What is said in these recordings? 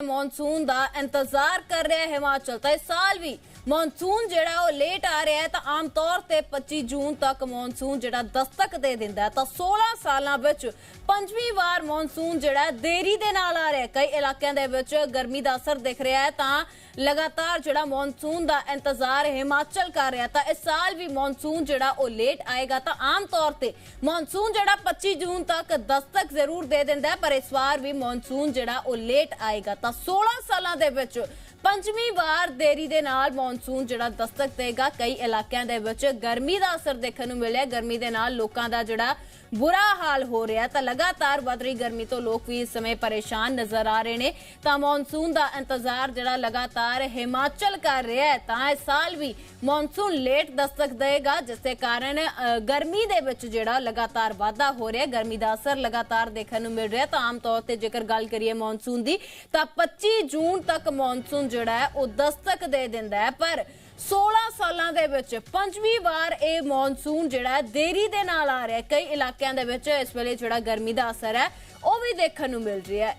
Monsoon ਦਾ ਇੰਤਜ਼ਾਰ ਕਰ ਰਿਹਾ ਹੈ ਹਿਮਾਚਲ ਤਾਂ ਇਸ ਸਾਲ ਵੀ ਮੌਨਸੂਨ ਜਿਹੜਾ ਉਹ ਲੇਟ ਆ ਰਿਹਾ ਹੈ ਤਾਂ ਆਮ ਤੌਰ ਤੇ 25 ਜੂਨ ਤੱਕ ਮੌਨਸੂਨ ਜਿਹੜਾ ਦਸਤਕ ਦੇ ਦਿੰਦਾ ਹੈ ਤਾਂ 16 ਸਾਲਾਂ ਵਿੱਚ ਪੰਜਵੀਂ ਵਾਰ ਮੌਨਸੂਨ ਜਿਹੜਾ ਦੇਰੀ ਦੇ ਨਾਲ ਆ ਰਿਹਾ ਹੈ। ਕਈ ਇਲਾਕਿਆਂ ਦੇ ਵਿੱਚ ਗਰਮੀ ਦਾ ਅਸਰ ਦਿਖ ਰਿਹਾ ਹੈ ਤਾਂ ਲਗਾਤਾਰ ਜਿਹੜਾ ਮੌਨਸੂਨ ਦਾ ਇੰਤਜ਼ਾਰ ਹਿਮਾਚਲ ਕਰ ਰਿਹਾ ਤਾਂ ਇਸ ਸਾਲ ਵੀ ਮੌਨਸੂਨ ਜਿਹੜਾ ਉਹ ਲੇਟ ਆਏਗਾ ਤਾਂ ਆਮ ਤੌਰ ਤੇ ਮੌਨਸੂਨ ਜਿਹੜਾ 25 ਜੂਨ ਤੱਕ ਦਸਤਕ ਜ਼ਰੂਰ ਦੇ ਦਿੰਦਾ ਹੈ ਪਰ ਇਸ ਵਾਰ ਵੀ ਮੌਨਸੂਨ ਜਿਹੜਾ ਉਹ ਲੇਟ ਆਏਗਾ ਤਾਂ 16 ਸਾਲਾਂ ਦੇ ਵਿੱਚ ਪੰਜਵੀਂ ਵਾਰ ਦੇਰੀ ਦੇ ਨਾਲ ਮੌਨਸੂਨ ਜਿਹੜਾ ਦਸਤਕ ਦੇਗਾ। ਕਈ ਇਲਾਕਿਆਂ ਦੇ ਵਿੱਚ ਗਰਮੀ ਦਾ ਅਸਰ ਦੇਖਣ ਨੂੰ ਮਿਲਿਆ। ਗਰਮੀ ਦੇ ਨਾਲ ਲੋਕਾਂ ਦਾ ਜਿਹੜਾ बुरा हाल हो रहा है तो लगातार बढ़ रही गर्मी तो लोग भी इस समय परेशान नजर आ रहे हैं तो मॉनसून का इंतजार जरा लगातार हिमाचल कर रहा है तो इस साल भी मॉनसून लेट दस्तक देगा जिसके कारण गर्मी दे विच जिहड़ा लगातार वाधा हो रहा है। गर्मी का असर लगातार देखने को मिल रहा है तो आम तौर पर जेकर गल करिए मॉनसून की तो 25 जून तक मॉनसून जिहड़ा है वह दस्तक दे दिंदा है पर 16 ਸਾਲਾਂ ਦੇ ਵਿੱਚ ਪੰਜਵੀਂ ਵਾਰ ਇਹ ਮੌਨਸੂਨ ਜਿਹੜਾ ਦੇਰੀ ਦੇ ਨਾਲ ਆ ਰਿਹਾ। ਕਈ ਇਲਾਕਿਆਂ ਦੇ ਵਿੱਚ ਇਸ ਵੇਲੇ ਜਿਹੜਾ ਗਰਮੀ ਦਾ ਅਸਰ ਹੈ ਉਹ ਵੀ ਦੇਖਣ ਨੂੰ ਮਿਲ ਰਿਹਾ ਹੈ।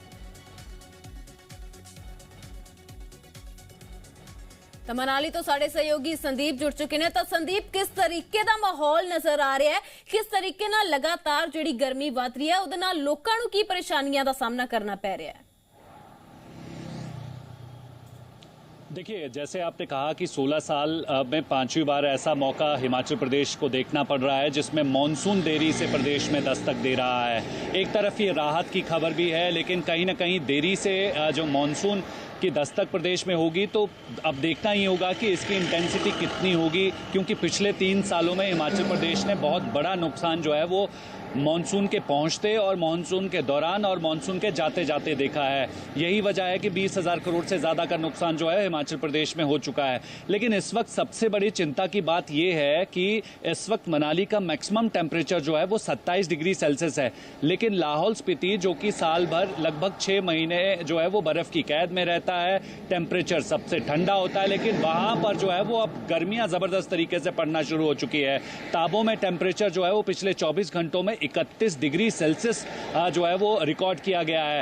तो मनाली तो साढ़े सहयोगी संदीप जुड़ चुके हैं तो संदीप किस तरीके का माहौल नजर आ रहा है, किस तरीके नाल लगातार जिहड़ी गर्मी वध रही है उहदे नाल लोकां नूं की परेशानियां दा सामना करना पै रहा है? देखिए, जैसे आपने कहा कि 16 साल में पांचवी बार ऐसा मौका हिमाचल प्रदेश को देखना पड़ रहा है जिसमें मॉनसून देरी से प्रदेश में दस्तक दे रहा है। एक तरफ ये राहत की खबर भी है लेकिन कहीं ना कहीं देरी से जो मॉनसून की दस्तक प्रदेश में होगी तो अब देखना ही होगा कि इसकी इंटेंसिटी कितनी होगी, क्योंकि पिछले 3 सालों में हिमाचल प्रदेश ने बहुत बड़ा नुकसान जो है वो मॉनसून के पहुंचते और मॉनसून के दौरान और मॉनसून के जाते जाते देखा है। यही वजह है कि 20,000 करोड़ से ज़्यादा का नुकसान जो है हिमाचल प्रदेश में हो चुका है। लेकिन इस वक्त सबसे बड़ी चिंता की बात यह है कि इस वक्त मनाली का मैक्सिमम टेम्परेचर जो है वो 27 डिग्री सेल्सियस है, लेकिन लाहौल स्पीति जो कि साल भर लगभग 6 महीने जो है वो बर्फ़ की कैद में रहता है, टेम्परेचर सबसे ठंडा होता है, लेकिन वहाँ पर जो है वो अब गर्मियाँ ज़बरदस्त तरीके से पड़ना शुरू हो चुकी है। ताबो में टेम्परेचर जो है वो पिछले 24 घंटों में 31 डिग्री सेल्सियस जो है वो रिकॉर्ड किया गया है।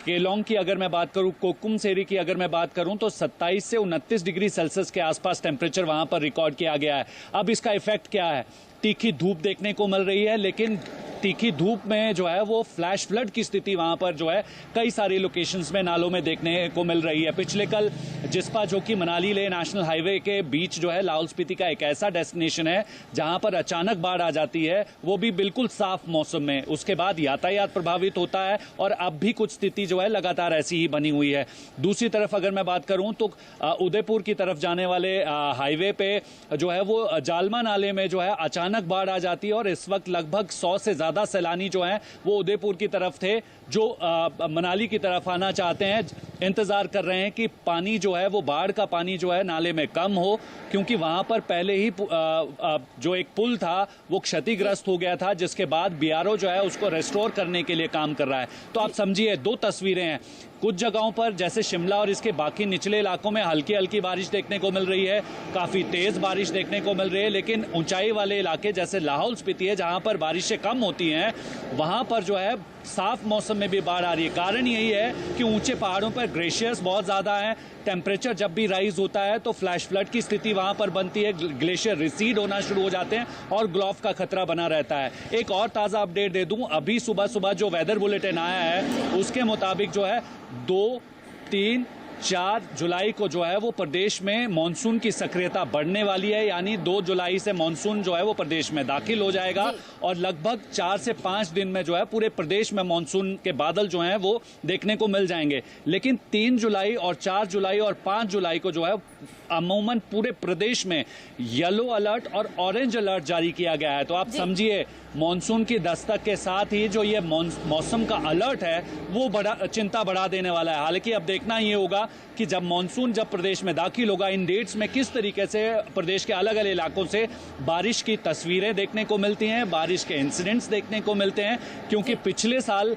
केलोंग की अगर मैं बात करूं, कोकुम सेरी की अगर मैं बात करूं तो 27 से 29 डिग्री सेल्सियस के आसपास टेम्परेचर वहां पर रिकॉर्ड किया गया है। अब इसका इफेक्ट क्या है? तीखी धूप देखने को मिल रही है, लेकिन तीखी धूप में जो है वो फ्लैश फ्लड की स्थिति वहां पर जो है कई सारी लोकेशंस में नालों में देखने को मिल रही है। पिछले कल जिस्पा जो कि मनाली लेह नेशनल हाईवे के बीच जो है लाहौल स्पीति का एक ऐसा डेस्टिनेशन है जहां पर अचानक बाढ़ आ जाती है, वो भी बिल्कुल साफ मौसम में। उसके बाद यातायात प्रभावित होता है और अब भी कुछ स्थिति जो है लगातार ऐसी ही बनी हुई है। दूसरी तरफ अगर मैं बात करूं तो उदयपुर की तरफ जाने वाले हाईवे पे जो है वो जालमा नाले में जो है अचानक बाढ़ आ जाती है और इस वक्त लगभग 100 से ज्यादा सैलानी जो हैं वो उदयपुर की तरफ थे जो मनाली की तरफ आना चाहते हैं, इंतजार कर रहे हैं कि पानी जो है वो बाढ़ का पानी जो है नाले में कम हो, क्योंकि वहां पर पहले ही जो एक पुल था वो क्षतिग्रस्त हो गया था, जिसके बाद बीआरओ जो है उसको रेस्टोर करने के लिए काम कर रहा है। तो आप समझिए दो तस्वीरें हैं। कुछ जगहों पर जैसे शिमला और इसके बाकी निचले इलाकों में हल्की हल्की बारिश देखने को मिल रही है, काफ़ी तेज़ बारिश देखने को मिल रही है, लेकिन ऊंचाई वाले इलाके जैसे लाहौल स्पीति है जहां पर बारिशें कम होती हैं वहां पर जो है साफ मौसम में भी बाढ़ आ रही है। कारण यही है कि ऊंचे पहाड़ों पर ग्लेशियर्स बहुत ज़्यादा हैं, टेम्परेचर जब भी राइज होता है तो फ्लैश फ्लड की स्थिति वहां पर बनती है, ग्लेशियर रिसीड होना शुरू हो जाते हैं और ग्लोफ का खतरा बना रहता है। एक और ताज़ा अपडेट दे दूं, अभी सुबह सुबह जो वेदर बुलेटिन आया है उसके मुताबिक जो है 2, 3, 4 जुलाई को जो है वो प्रदेश में मानसून की सक्रियता बढ़ने वाली है, यानी 2 जुलाई से मानसून जो है वो प्रदेश में दाखिल हो जाएगा और लगभग 4 से 5 दिन में जो है पूरे प्रदेश में मानसून के बादल जो हैं वो देखने को मिल जाएंगे। लेकिन 3 जुलाई और 4 जुलाई और 5 जुलाई को जो है अमूमन पूरे प्रदेश में येलो अलर्ट और ऑरेंज अलर्ट जारी किया गया है। तो आप समझिए मानसून की दस्तक के साथ ही जो ये मौसम का अलर्ट है वो बड़ा चिंता बढ़ा देने वाला है। हालांकि अब देखना ये होगा कि जब मानसून जब प्रदेश में दाखिल होगा, इन डेट्स में किस तरीके से प्रदेश के अलग अलग इलाकों से बारिश की तस्वीरें देखने को मिलती हैं, बारिश के इंसिडेंट्स देखने को मिलते हैं, क्योंकि पिछले साल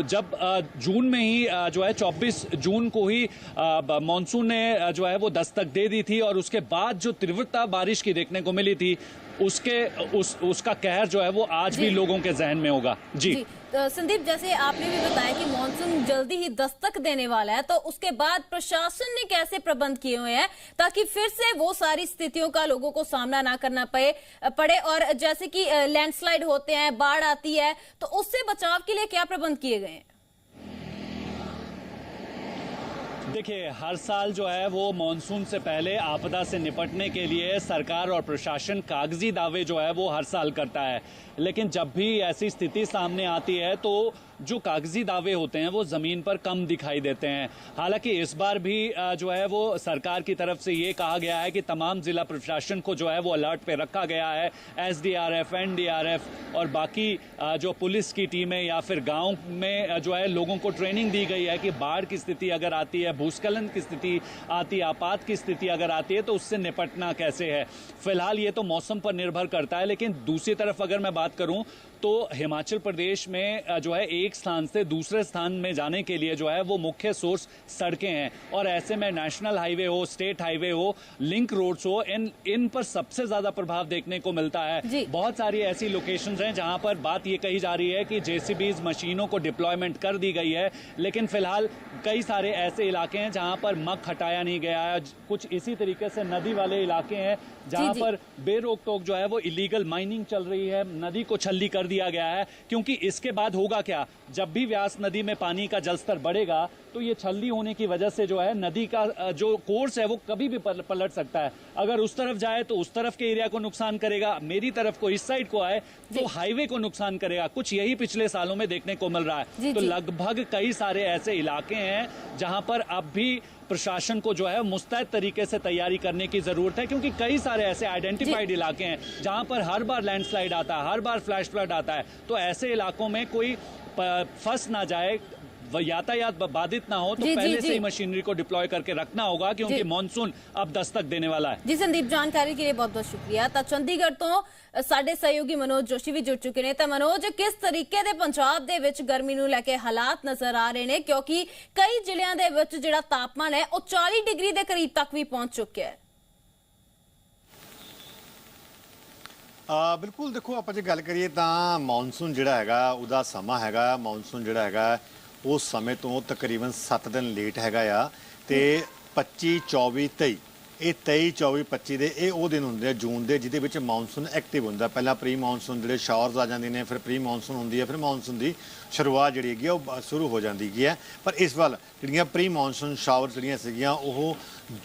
जब जून में ही जो है 24 जून को ही मानसून ने जो है वो दस्तक दे दी थी और उसके बाद जो तीव्रता बारिश की देखने को मिली थी उसका कहर जो है वो आज भी लोगों के जहन में होगा। जी संदीप, जैसे आपने भी बताया कि मानसून जल्दी ही दस्तक देने वाला है, तो उसके बाद प्रशासन ने कैसे प्रबंध किए हुए हैं ताकि फिर से वो सारी स्थितियों का लोगों को सामना ना करना पड़े और जैसे कि लैंडस्लाइड होते हैं, बाढ़ आती है, तो उससे बचाव के लिए क्या प्रबंध किए गए हैं? देखिए, हर साल जो है वो मॉनसून से पहले आपदा से निपटने के लिए सरकार और प्रशासन कागजी दावे जो है वो हर साल करता है, लेकिन जब भी ऐसी स्थिति सामने आती है तो जो कागजी दावे होते हैं वो ज़मीन पर कम दिखाई देते हैं। हालांकि इस बार भी जो है वो सरकार की तरफ से ये कहा गया है कि तमाम ज़िला प्रशासन को जो है वो अलर्ट पे रखा गया है। एसडीआरएफ, एनडीआरएफ और बाकी जो पुलिस की टीमें या फिर गांव में जो है लोगों को ट्रेनिंग दी गई है कि बाढ़ की स्थिति अगर आती है, भूस्खलन की स्थिति आती है, आपात की स्थिति अगर आती है तो उससे निपटना कैसे है। फिलहाल ये तो मौसम पर निर्भर करता है, लेकिन दूसरी तरफ अगर मैं बात करूं तो हिमाचल प्रदेश में जो है एक स्थान से दूसरे स्थान में जाने के लिए जो है वो मुख्य सोर्स सड़कें हैं, और ऐसे में नेशनल हाईवे हो, स्टेट हाईवे हो, लिंक रोड्स हो, इन पर सबसे ज्यादा प्रभाव देखने को मिलता है। बहुत सारी ऐसी लोकेशंस हैं जहां पर बात ये कही जा रही है कि जेसीबीज मशीनों को डिप्लॉयमेंट कर दी गई है, लेकिन फिलहाल कई सारे ऐसे इलाके हैं जहां पर मग हटाया नहीं गया है। कुछ इसी तरीके से नदी वाले इलाके हैं जहां पर बेरोक टोक जो है वो इलीगल माइनिंग चल रही है, नदी को छल्ली कर दिया गया है, क्योंकि इसके बाद होगा क्या, जब भी व्यास नदी में पानी का जलस्तर बढ़ेगा तो ये छल्ली होने की वजह से जो है नदी का जो कोर्स है वो कभी भी पलट सकता है। अगर उस तरफ जाए तो उस तरफ के एरिया को नुकसान करेगा, मेरी तरफ को इस साइड को आए तो हाईवे को नुकसान करेगा। कुछ यही पिछले सालों में देखने को मिल रहा है। तो लगभग कई सारे ऐसे इलाके हैं जहां पर अब भी प्रशासन को जो है मुस्तैद तरीके से तैयारी करने की जरूरत है, क्योंकि कई सारे ऐसे आइडेंटिफाइड इलाके हैं जहां पर हर बार लैंडस्लाइड आता है, हर बार फ्लैश फ्लड आता है। तो ऐसे इलाकों में कोई फंस ना जाए, यातायात बाधित ना हो, तो पहले से ही मशीनरी को डिप्लॉय करके रखना होगा, क्योंकि मॉनसून अब दस्तक देने वाला है। जी संदीप, जानकारी के लिए बहुत बहुत शुक्रिया। तो चंडीगढ़ तो साडे सहयोगी मनोज जोशी भी जुड़ चुके हैं। तो मनोज, किस तरीके दे पंजाब दे विच गर्मी नूं लैके हालात नजर आ रहे हैं, क्योंकि कई जिलियां दे विच जिहड़ा तापमान है वो 40 डिग्री के करीब तक भी पहुंच चुका है। बिल्कुल, देखो आप जो गल करिए तो मॉनसून जिहड़ा हैगा उहदा समा हैगा, मॉनसून जिहड़ा हैगा उस समय तो तकरीबन 7 दिन लेट हैगा आ, ते 25, 24, 23 ਇਹ 23, 24, 25 ਦੇ ਇਹ ਉਹ ਦਿਨ ਹੁੰਦੇ ਆ ਜੂਨ ਦੇ ਜਿਹਦੇ ਵਿੱਚ ਮੌਨਸੂਨ ਐਕਟਿਵ ਹੁੰਦਾ। ਪਹਿਲਾਂ ਪ੍ਰੀ ਮੌਨਸੂਨ ਜਿਹੜੇ ਸ਼ਾਵਰਸ ਆ ਜਾਂਦੇ ਨੇ, ਫਿਰ ਪ੍ਰੀ ਮੌਨਸੂਨ ਹੁੰਦੀ ਹੈ, ਫਿਰ ਮੌਨਸੂਨ ਦੀ ਸ਼ੁਰੂਆਤ ਜਿਹੜੀ ਹੈਗੀ ਉਹ ਸ਼ੁਰੂ ਹੋ ਜਾਂਦੀ ਹੈਗੀ ਹੈ। ਪਰ ਇਸ ਵੱਲ ਜਿਹੜੀਆਂ ਪ੍ਰੀ ਮੌਨਸੂਨ ਸ਼ਾਵਰਸ ਜਿਹੜੀਆਂ ਸੀਗੀਆਂ ਉਹ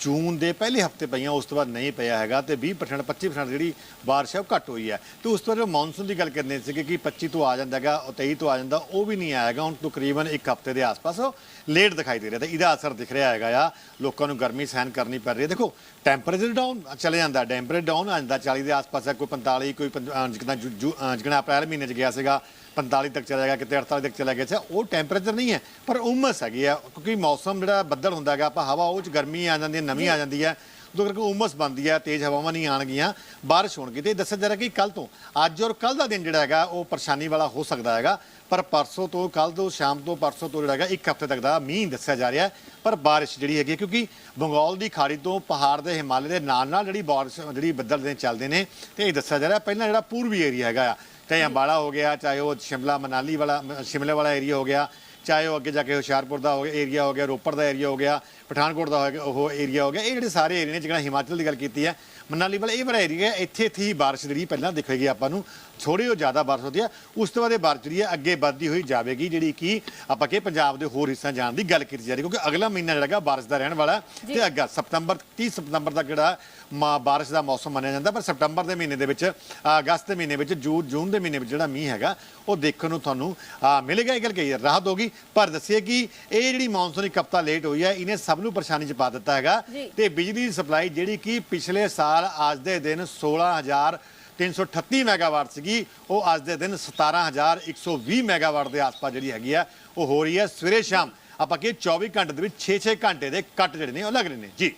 ਜੂਨ ਦੇ ਪਹਿਲੇ ਹਫਤੇ ਪਈਆਂ, ਉਸ ਤੋਂ ਬਾਅਦ ਨਹੀਂ ਪਿਆ ਹੈਗਾ, ਤੇ 20% 25% ਜਿਹੜੀ ਬਾਰਿਸ਼ ਹੈ ਉਹ ਘੱਟ ਹੋਈ ਹੈ। ਤੇ ਉਸ ਤੋਂ ਬਾਅਦ ਮੌਨਸੂਨ ਦੀ ਗੱਲ ਕਰਨੀ ਸੀਗੀ ਕਿ 25 ਤੋਂ ਆ ਜਾਂਦਾ ਹੈਗਾ, 23 ਤੋਂ ਆ ਜਾਂਦਾ, ਉਹ ਵੀ ਨਹੀਂ ਆਏਗਾ। ਹੁਣ ਤਕਰੀਬਨ ਇੱਕ ਹਫਤੇ ਦੇ ਆਸ-ਪਾਸ ਲੇਟ ਦਿਖਾਈ ਦੇ ਰਿਹਾ, ਤੇ ਇਹਦਾ ਅਸਰ ਦਿਖ ਰਿਹਾ ਹੈਗਾ ਆ। ਲੋਕਾਂ ਨੂੰ ਗਰਮੀ ਸਹਿਣ ਕਰਨੀ ਪੈ ਰਹੀ ਹੈ। ਦੇਖੋ ਟੈਂਪਰੇਚਰ ਡਾਊਨ ਚਲੇ ਜਾਂਦਾ, ਟੈਂਪਰੇਚਰ ਡਾਊਨ ਆ ਜਾਂਦਾ 40 ਦੇ ਆਸ-ਪਾਸ ਹੈ, ਕੋਈ 45, ਕੋਈ ਜਿਕਣਾ ਅਪ੍ਰੈਲ ਮਹੀਨੇ 'ਚ ਗਿਆ ਸੀਗਾ 45 ਤੱਕ ਚਲਾ ਗਿਆ, ਕਿਤੇ 48 ਤੱਕ ਚਲਾ ਗਿਆ। ਅੱਛਾ, ਉਹ ਟੈਂਪਰੇਚਰ ਨਹੀਂ ਹੈ, ਪਰ ਉਮਸ ਹੈਗੀ ਆ, ਕਿਉਂਕਿ ਮੌਸਮ ਜਿਹੜਾ ਬੱਦਲ ਹੁੰਦਾ ਹੈਗਾ, ਆਪਾਂ ਹਵਾ ਉਹ 'ਚ ਗਰਮੀ ਆ ਜਾਂਦੀ ਹੈ, ਨਮੀ ਆ ਜਾਂਦੀ ਹੈ, ਉਦੋਂ ਕਰਕੇ ਉਮਸ ਬਣਦੀ ਹੈ, ਤੇਜ਼ ਹਵਾਵਾਂ ਨਹੀਂ ਆਉਣਗੀਆਂ, ਬਾਰਿਸ਼ ਹੋਣਗੀ। ਤੇ ਦੱਸਿਆ ਜਾ ਰਿਹਾ ਕਿ ਕੱਲ ਤੋਂ ਅੱਜ ਔਰ ਕੱਲ ਦਾ ਦਿਨ ਜਿਹੜਾ ਹੈਗਾ ਉਹ ਪਰੇਸ਼ਾਨੀ ਵਾਲਾ ਹੋ ਸਕਦਾ ਹੈਗਾ, ਪਰ ਪਰਸੋਂ ਤੋਂ ਕੱਲ ਤੋਂ ਸ਼ਾਮ ਤੋਂ ਪਰਸੋਂ ਤੋਂ ਜਿਹੜਾ ਹੈਗਾ ਇੱਕ ਹਫ਼ਤੇ ਤੱਕ ਦਾ ਮੀਂਹ ਦੱਸਿਆ ਜਾ ਰਿਹਾ। ਪਰ ਬਾਰਿਸ਼ ਜਿਹੜੀ ਹੈਗੀ, ਕਿਉਂਕਿ ਬੰਗਾਲ ਦੀ ਖਾੜੀ ਤੋਂ ਪਹਾੜ ਦੇ ਹਿਮਾਲੇ ਦੇ ਨਾਲ ਨਾਲ ਜਿਹੜੀ ਬਾਰਿਸ਼ ਜਿਹੜੀ ਬੱਦਲ ਦੇ ਚੱਲਦੇ ਨੇ, ਤੇ ਇਹ ਦੱਸਿਆ ਜਾ ਰਿਹਾ ਪਹਿਲਾਂ ਜਿਹੜਾ ਪੂਰਬੀ ਏਰੀਆ ਹੈਗਾ ਆ, ਚਾਹੇ ਅੰਬਾਲਾ ਹੋ ਗਿਆ, ਚਾਹੇ ਉਹ ਸ਼ਿਮਲਾ ਮਨਾਲੀ ਵਾਲਾ ਸ਼ਿਮਲੇ ਵਾਲਾ ਏਰੀਆ ਹੋ ਗਿਆ, ਚਾਹੇ ਉਹ ਅੱਗੇ ਜਾ ਕੇ ਹੁਸ਼ਿਆਰਪੁਰ ਦਾ ਏਰੀਆ ਹੋ ਗਿਆ, ਰੋਪੜ ਦਾ ਏਰੀਆ ਹੋ ਗਿਆ, ਪਠਾਨਕੋਟ ਦਾ ਉਹ ਏਰੀਆ ਹੋ ਗਿਆ। ਇਹ ਜਿਹੜੇ ਸਾਰੇ ਏਰੀਏ ਨੇ, ਜਿਹੜਾ ਹਿਮਾਚਲ ਦੀ ਗੱਲ ਕੀਤੀ ਹੈ, ਮਨਾਲੀ ਵਾਲਾ ਇਹ ਵਾਲਾ ਏਰੀਆ, ਇੱਥੇ ਹੀ ਬਾਰਿਸ਼ ਜਿਹੜੀ ਪਹਿਲਾਂ ਦਿਖੇਗੀ ਆਪਾਂ ਨੂੰ, ਥੋੜ੍ਹੀ ਉਹ ਜ਼ਿਆਦਾ ਬਾਰਿਸ਼ ਹੁੰਦੀ ਹੈ। ਉਸ ਤੋਂ ਬਾਅਦ ਇਹ ਬਾਰਿਸ਼ ਜਿਹੜੀ ਹੈ ਅੱਗੇ ਵੱਧਦੀ ਹੋਈ ਜਾਵੇਗੀ, ਜਿਹੜੀ ਕਿ ਆਪਾਂ ਕਿ ਪੰਜਾਬ ਦੇ ਹੋਰ ਹਿੱਸਿਆਂ ਜਾਣ ਦੀ ਗੱਲ ਕੀਤੀ ਜਾ ਰਹੀ, ਕਿਉਂਕਿ ਅਗਲਾ ਮਹੀਨਾ ਜਿਹੜਾ ਬਾਰਿਸ਼ ਦਾ ਰਹਿਣ ਵਾਲਾ, ਤੇ ਅੱਗਾ ਸਤੰਬਰ 30 ਸਤੰਬਰ ਤੱਕ ਜਿਹੜਾ ਬਾਰਿਸ਼ ਦਾ ਮੌਸਮ ਮੰਨਿਆ ਜਾਂਦਾ। ਪਰ ਸਤੰਬਰ ਦੇ ਮਹੀਨੇ ਦੇ ਵਿੱਚ, ਅਗਸਤ ਦੇ ਮਹੀਨੇ ਵਿੱਚ, ਜੂਨ ਦੇ ਮਹੀਨੇ ਵਿੱਚ ਜਿਹੜਾ ਮੀਂਹ ਹੈਗਾ ਉਹ ਦੇਖਣ ਨੂੰ ਤੁਹਾਨੂੰ ਮਿਲੇਗਾ। ਇਹ ਗੱਲ ਕਹੀ ਰਾਹਤ ਹੋਗੀ, ਪਰ ਦੱਸਿਏ ਕਿ ਇਹ ਜਿਹੜੀ ਮੌਨਸੂਨ ਇੱਕ ਹਫ਼ਤਾ ਲੇਟ ਹੋਈ ਹੈ, ਇਹਨੇ ਸਭ ਨੂੰ ਪਰੇਸ਼ਾਨੀ 'ਚ ਪਾ ਦਿੱਤਾ ਹੈਗਾ। ਤੇ ਬਿਜਲੀ ਦੀ ਸਪਲਾਈ ਜਿਹੜੀ ਕਿ ਪਿਛਲੇ ਸਾਲ ਅੱਜ ਦੇ ਦਿਨ 16,338 ਮੈਗਾਵਾਟ ਸੀਗੀ, ਉਹ ਅੱਜ ਦੇ ਦਿਨ 17,120 ਮੈਗਾਵਾਟ ਦੇ ਆਸ-ਪਾਸ ਜਿਹੜੀ ਹੈਗੀ ਆ ਉਹ ਹੋ ਰਹੀ ਹੈ। ਸਵੇਰੇ ਸ਼ਾਮ ਆਪਾਂ ਕਿ 24 ਘੰਟੇ ਦੇ ਵਿੱਚ 6-6 ਘੰਟੇ ਦੇ ਕੱਟ ਜਿਹੜੇ ਨੇ ਉਹ ਲੱਗ ਰਹੇ ਨੇ। ਜੀ।